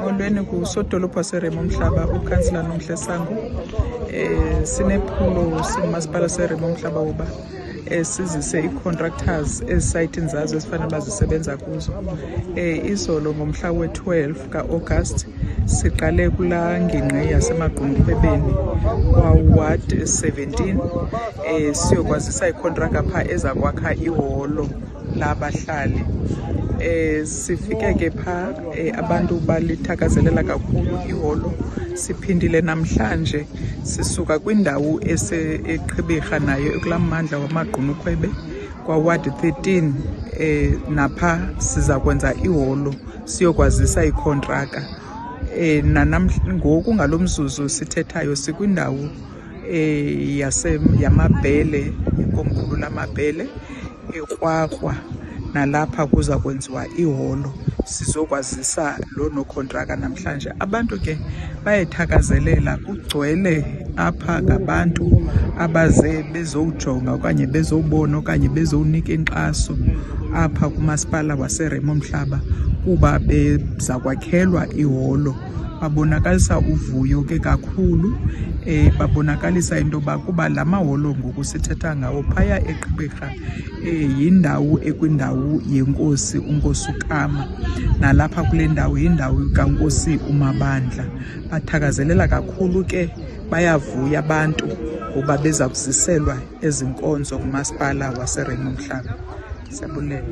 molweni kusodolophu waseRemo Mhlaba, ukhansila Nomhle Sango. Sinephulo singumasipala seRemo Mhlaba woba sizise ii-contractors ezisayithini zazo ezifanele bazisebenza kuzo. Izolo ngomhla we-12 ka-August siqale kulaa ngingqi yasemagqunyikhwebeni kwaWard 17 siyokwazisa icontractor phaa eza kwakha iholo labahlali. Sifike ke phaa abantu balithakazelela kakhulu iholo. Siphindile namhlanje sisuka kwindawo eGqeberha nayo ekulaa mmandla wamagqunyikhwebe kwaWard 13 napha siza kwenza iholo siyokwazisa icontractor. Ngoku ngalo mzuzu sithethayo sikwindawo yamabhele, ikomkhulu lamabhele eKwakwa, nalapha kuza kwenziwa iholo sizokwazisa lo nocontractor namhlanje. Abantu ke bayethakazelela, kugcwele apha ngabantu abaze bezowujonga okanye bezowubona okanye bezowunika inkxaso apha kumasipala waseRemo Mhlaba kuba beza kwakhelwa iholo. Babonakalisa uvuyo ke kakhulu, babonakalisa into yoba kuba la maholo ngoku sithetha ngawo phaya eGqeberha yindawo ekwindawo yenkosi uNkosi uKama, nalapha kule ndawo yindawo kaNkosi uMabandla. Bathakazelela kakhulu ke, bayavuya abantu uba beza kuziselwa ezi nkonzo kumasipala waseRemo Mhlaba. Siyabulela.